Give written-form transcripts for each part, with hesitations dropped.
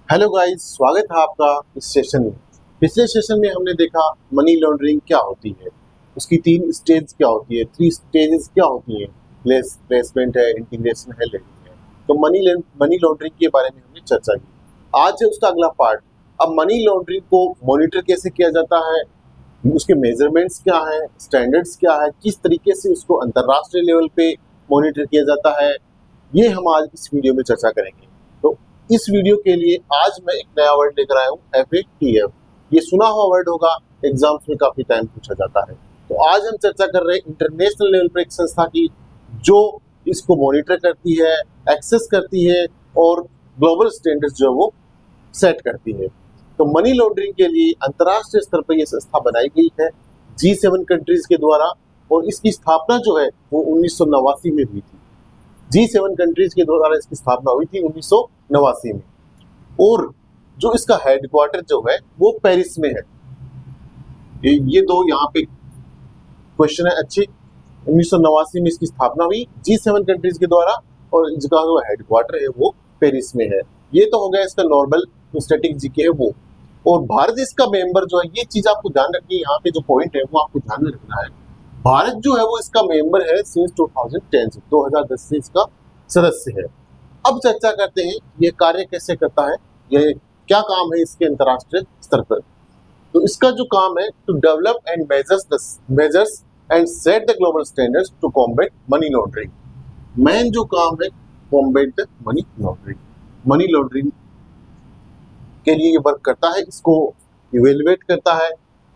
Hello guys, स्वागत है आपका इस सेशन में। पिछले सेशन में हमने देखा मनी लॉन्ड्रिंग क्या होती है, उसकी 3 स्टेज क्या होती है, 3 स्टेजेस क्या होती हैं। प्लेसमेंट है, इंटीग्रेशन है, लेंडिंग है। तो मनी लॉन्ड्रिंग के बारे में हमने चर्चा की। आज है उसका अगला पार्ट। अब मनी लॉन्ड्रिंग को मॉनिटर कैसे किया जाता है, उसके मेजरमेंट्स क्या हैं, स्टैंडर्ड्स क्या है, किस तरीके से उसको अंतर्राष्ट्रीय लेवल पे मॉनिटर किया जाता है, ये हम आज इस वीडियो में चर्चा करेंगे। तो इस वीडियो के लिए आज मैं एक नया वर्ड लेकर आया हूँ, FATF। ये सुना हुआ वर्ड होगा, एग्जाम्स में काफी टाइम पूछा जाता है। तो आज हम चर्चा कर रहे हैं इंटरनेशनल लेवल पर एक संस्था की जो इसको मॉनिटर करती है, एक्सेस करती है और ग्लोबल स्टैंडर्ड्स जो वो सेट करती है। तो मनी लॉन्ड्रिंग के लिए अंतर्राष्ट्रीय स्तर पर यह संस्था बनाई गई है G7 कंट्रीज के द्वारा, और इसकी स्थापना जो है वो 1989 में हुई थी। G7 कंट्रीज के द्वारा इसकी स्थापना हुई थी 1989 में, और जो इसका हेडक्वार्टर जो है वो पेरिस में है। ये दो यहाँ पे क्वेश्चन है अच्छे। 1989 में इसकी स्थापना हुई G7 कंट्रीज के द्वारा, और इसका जो हेडक्वार्टर है वो पेरिस में है। ये तो हो गया इसका नॉर्मल स्टैटिक जीके है वो। और भारत इसका मेंबर जो है, ये चीज आपको ध्यान रखनी है, यहाँ पे जो पॉइंट है वो आपको ध्यान में रखना है। भारत जो है वो इसका मेंबर है सिंस 2010 से, 2010 से इसका सदस्य है। अब चर्चा करते हैं ये कार्य कैसे करता है, ये क्या काम है इसके अंतर्राष्ट्रीय स्तर पर। तो इसका जो काम है, to develop and measures and set the global standards to combat money laundering. Main जो काम है, combat the money laundering. Money laundering के लिए ये वर्क करता है, इसको इवेलुएट करता है,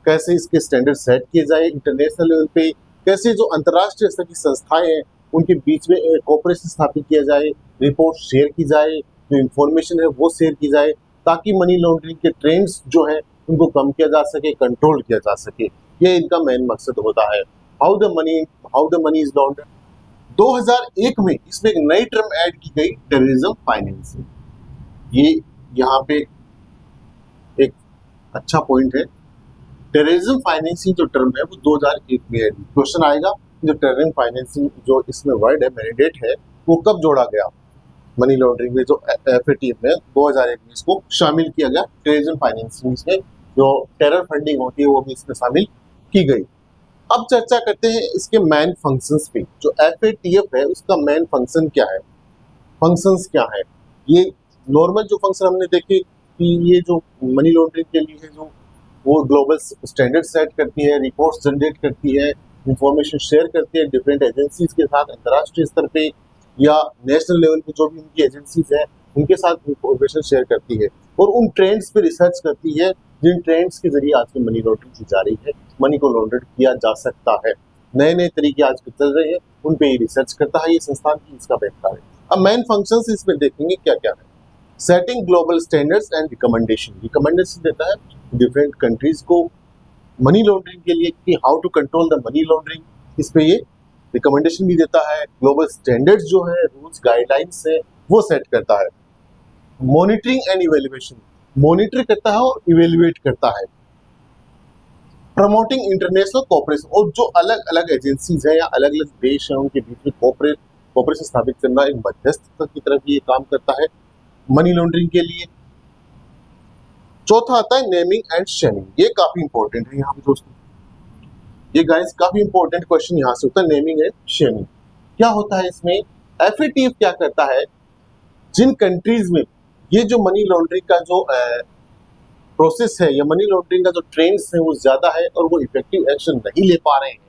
कैसे इसके स्टैंडर्ड सेट किए जाए इंटरनेशनल लेवल पे, कैसे जो अंतर्राष्ट्रीय स्तर की संस्थाएं हैं उनके बीच में कोऑपरेशन स्थापित किया जाए, रिपोर्ट शेयर की जाए, जो इंफॉर्मेशन है वो शेयर की जाए, ताकि मनी लॉन्ड्रिंग के ट्रेंड्स जो है उनको कम किया जा सके, कंट्रोल किया जा सके। ये इनका मेन मकसद होता है। How the money is laundering. 2001 में इसमें एक नई टर्म ऐड की गई, टेररिज्म फाइनेंसिंग। ये यहाँ पे एक अच्छा पॉइंट है। टेररिज्म फाइनेंसिंग जो टर्म है वो 2001 में ऐड। क्वेश्चन आएगा जो टेररिज्म फाइनेंसिंग जो इसमें वर्ड है, मैंडेट है, वो कब जोड़ा गया मनी लॉन्ड्रिंग में। जो FATF में 2001 में इसको शामिल किया गया। टेररिज्म फाइनेंसिंग में जो टेरर फंडिंग होती है वो भी इसमें शामिल की गई। अब चर्चा करते हैं इसके मेन फंक्शंस पे। जो FATF है उसका मेन फंक्शन क्या है, फंक्शंस क्या है। ये नॉर्मल जो फंक्शन हमने देखे कि ये जो मनी लॉन्ड्रिंग के लिए है, जो वो ग्लोबल स्टैंडर्ड सेट करती है, रिपोर्ट्स जनरेट करती है, इंफॉर्मेशन शेयर करती है डिफरेंट एजेंसीज के साथ अंतर्राष्ट्रीय स्तर पे या नेशनल लेवल पे जो भी उनकी एजेंसीज हैं उनके साथ इंफॉर्मेशन शेयर करती है, और उन ट्रेंड्स पे रिसर्च करती है जिन ट्रेंड्स के जरिए आज की मनी लॉन्ड्रिंग की जा रही है, मनी को लॉन्ड्रेड किया जा सकता है। नए नए तरीके आज चल रहे हैं, उन पे रिसर्च करता है ये संस्थान की, इसका बेहतर है। अब मेन फंक्शंस इसमें देखेंगे क्या क्या है। Setting global standards and recommendation देता है डिफरेंट कंट्रीज को मनी लॉन्ड्रिंग के लिए कि how to control the money laundering. इस पे ये रिकमेंडेशन भी देता है। ग्लोबल स्टैंडर्ड्स जो है, रूल्स गाइडलाइंस है, वो सेट करता है। मॉनिटरिंग एंड इवेल्युएशन, मॉनिटर करता है और इवेल्युएट करता है। प्रमोटिंग इंटरनेशनल कोऑपरेशन, और जो अलग अलग एजेंसीज है या अलग अलग देश है उनके बीच में कोऑपरेशन स्थापित करना, एक मध्यस्थ की तरफ ये काम करता है मनी लॉन्ड्रिंग के लिए। चौथा आता है नेमिंग एंड शेमिंग। ये काफी इंपॉर्टेंट है यहाँ पे दोस्तों, ये गाइस काफी इंपॉर्टेंट क्वेश्चन यहाँ से होता है, नेमिंग एंड शेमिंग। क्या होता है इसमें, FATF क्या करता है, जिन कंट्रीज में ये जो मनी लॉन्ड्रिंग का जो प्रोसेस है या मनी लॉन्ड्रिंग का जो ट्रेंड्स है वो ज्यादा है और वो इफेक्टिव एक्शन नहीं ले पा रहे हैं,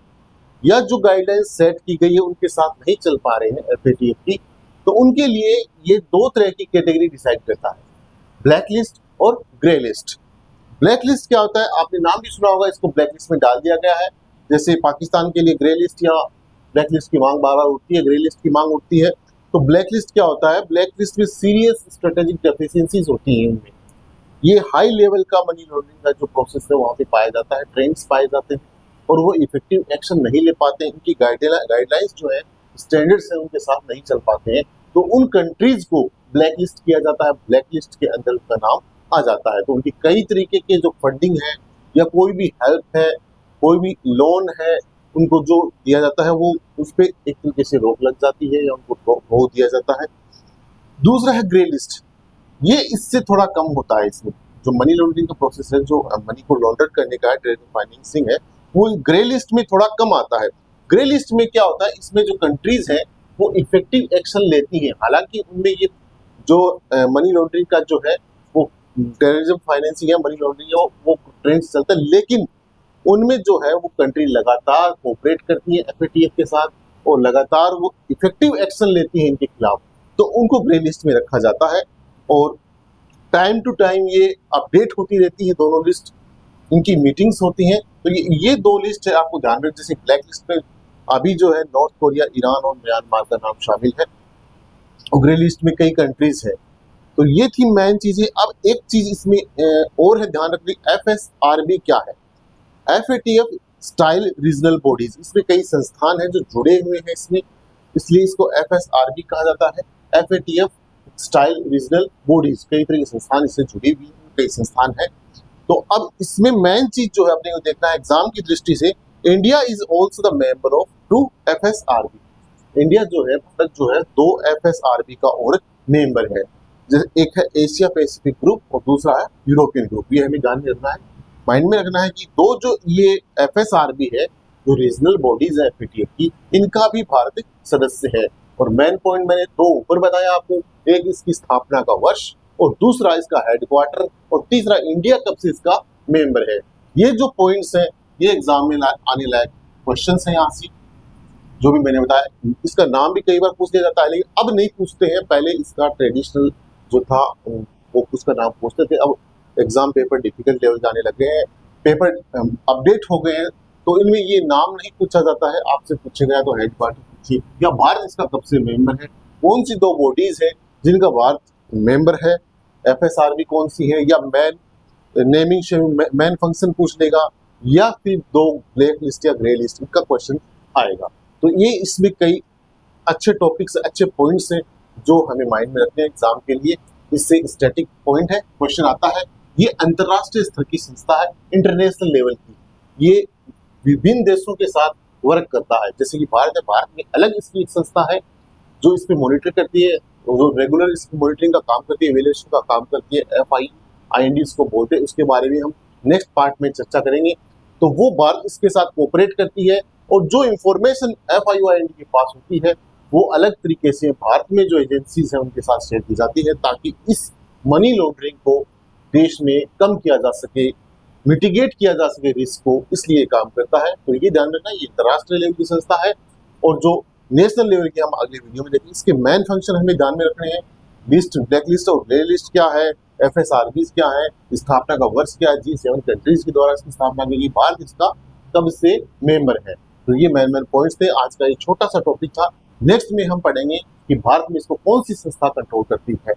या जो गाइडलाइंस सेट की गई है उनके साथ नहीं चल पा रहे हैं FATF की, तो उनके लिए ये 2 तरह की कैटेगरी डिसाइड करता है, ब्लैक लिस्ट और ग्रे लिस्ट। ब्लैक लिस्ट क्या होता है, आपने नाम भी सुना होगा, इसको ब्लैक लिस्ट में डाल दिया गया है। जैसे पाकिस्तान के लिए ग्रे लिस्ट या ब्लैक लिस्ट की मांग बार बार उठती है, ग्रे लिस्ट की मांग उठती है। तो ब्लैक लिस्ट क्या होता है, ब्लैक लिस्ट में सीरियस स्ट्रेटेजिक डेफिशिएंसीज होती हैं इनमें। ये हाई लेवल का मनी लॉन्ड्रिंग का जो प्रोसेस है वहाँ पे पाया जाता है, ट्रेंड्स पाए जाते हैं और वो इफेक्टिव एक्शन नहीं ले पाते हैं, इनकी गाइडलाइंस जो है, स्टैंडर्ड्स हैं उनके साथ नहीं चल पाते हैं, तो उन कंट्रीज को ब्लैक लिस्ट किया जाता है। ब्लैक लिस्ट के अंदर उनका नाम आ जाता है। तो उनकी कई तरीके के जो फंडिंग है या कोई भी हेल्प है, कोई भी लोन है, उनको जो दिया जाता है वो उस पर एक तरीके से रोक लग जाती है या उनको रोक दिया जाता है। दूसरा है ग्रे लिस्ट। ये इससे थोड़ा कम होता है। इसमें जो मनी लॉन्ड्रिंग का प्रोसेस है, जो मनी को लॉन्डर करने का ट्रेड फाइनेंसिंग है, वो ग्रे लिस्ट में थोड़ा कम आता है। ग्रे लिस्ट में क्या होता है, इसमें जो कंट्रीज हैं वो इफेक्टिव एक्शन लेती हैं। हालांकि उनमें ये जो मनी लॉन्ड्रिंग का जो है वो टेररिज्म फाइनेंसिंग है, मनी लॉन्ड्रिंग है, वो ट्रेंड चलता है, लेकिन उनमें जो है वो कंट्री लगातार कोऑपरेट करती है FATF के साथ और लगातार वो इफेक्टिव एक्शन लेती है इनके खिलाफ, तो उनको ग्रे लिस्ट में रखा जाता है। और टाइम टू टाइम ये अपडेट होती रहती है दोनों लिस्ट, इनकी मीटिंग्स होती हैं। तो ये दो लिस्ट है, आपको ध्यान रखना। जैसे ब्लैक लिस्ट में अभी जो है नॉर्थ कोरिया, ईरान और म्यांमार का नाम शामिल है, और ग्रे लिस्ट में कई कंट्रीज है। तो ये थी मेन चीजें। अब एक चीज इसमें और है ध्यान रखनी, FSRB क्या है। FATF स्टाइल रीजनल बॉडीज, इसमें कई संस्थान हैं जो जुड़े हुए हैं इसमें, इसलिए इसको FSRB कहा जाता है। FATF स्टाइल रीजनल बॉडीज, कई तरह के संस्थान इससे जुड़ी हुई हैं, कई संस्थान हैं। तो अब इसमें मेन चीज जो है अपने को देखना है एग्जाम की दृष्टि से, India is also the member of 2 FSRB। India जो है, भारत जो है 2 FSRB का और मेंबर है। जैसे एक है एशिया पैसिफिक ग्रुप और दूसरा है यूरोपियन ग्रुप। ये हमें ध्यान में रखना है, माइंड में रखना है कि दो जो ये FSRB है, जो रीजनल बॉडीज है FATF की, इनका भी भारत सदस्य है। और मेन पॉइंट मैंने दो ऊपर बताया आपको, एक इसकी स्थापना का वर्ष और दूसरा इसका हेडक्वार्टर और तीसरा इंडिया कब से इसका मेंबर है। ये जो पॉइंट्स हैं ये एग्जाम में आने लायक क्वेश्चंस हैं यहाँ से, जो भी मैंने बताया। इसका नाम भी कई बार पूछ लिया जाता है, लेकिन अब नहीं पूछते हैं। पहले इसका ट्रेडिशनल जो था वो उसका नाम पूछते थे। अब एग्जाम पेपर डिफिकल्ट लेवल जाने लग गए हैं, पेपर अपडेट हो गए हैं, तो इनमें ये नाम नहीं पूछा जाता है। आपसे पूछा गया तो हेडक्वार्टर पूछिए, या भारत इसका कब से मेंबर है, कौन सी 2 बॉडीज है जिनका भारत मेंबर है, FSRB कौन सी है, या मैन नेमिंग मैन फंक्शन पूछ लेगा, या फिर 2 ब्लैक लिस्ट या ग्रे लिस्ट का क्वेश्चन आएगा। तो ये इसमें कई अच्छे टॉपिक्स, अच्छे पॉइंट्स हैं जो हमें माइंड में रखने हैं एग्जाम के लिए। इससे स्टैटिक पॉइंट है, क्वेश्चन आता है। ये अंतरराष्ट्रीय स्तर की संस्था है, इंटरनेशनल लेवल की। ये विभिन्न देशों के साथ वर्क करता है। जैसे कि भारत है, भारत में अलग इसकी एक संस्था है जो इस पे मॉनिटर करती है, जो रेगुलर इसकी मॉनिटरिंग का काम करती है, इवैल्यूएशन का काम करती है। FIIND इसको बोलते हैं, उसके बारे में हम नेक्स्ट पार्ट में चर्चा करेंगे। तो वो भारत इसके साथ कोऑपरेट करती है, और जो इंफॉर्मेशन FIIND के पास होती है वो अलग तरीके से भारत में जो एजेंसीज हैं उनके साथ शेयर की जाती है, ताकि इस मनी लॉन्ड्रिंग को देश में कम किया जा सके, मिटिगेट किया जा सके रिस्क को, इसलिए काम करता है। तो ये ध्यान रखना, ये अंतर्राष्ट्रीय लेवल की संस्था है। और जो नेशनल लेवल की हम अगले वीडियो में देखेंगे। इसके मेन फंक्शन हमें ध्यान में रखने हैं, लिस्ट, ब्लैक लिस्ट और ग्रे लिस्ट क्या है, FSRBs क्या है, स्थापना का वर्ष क्या है, G7 कंट्रीज के द्वारा इसकी स्थापना की गई, भारत इसका कब से मेंबर है। तो ये मेन पॉइंट्स थे। आज का ये छोटा सा टॉपिक था। नेक्स्ट में हम पढ़ेंगे कि भारत में इसको कौन सी संस्था कंट्रोल करती है।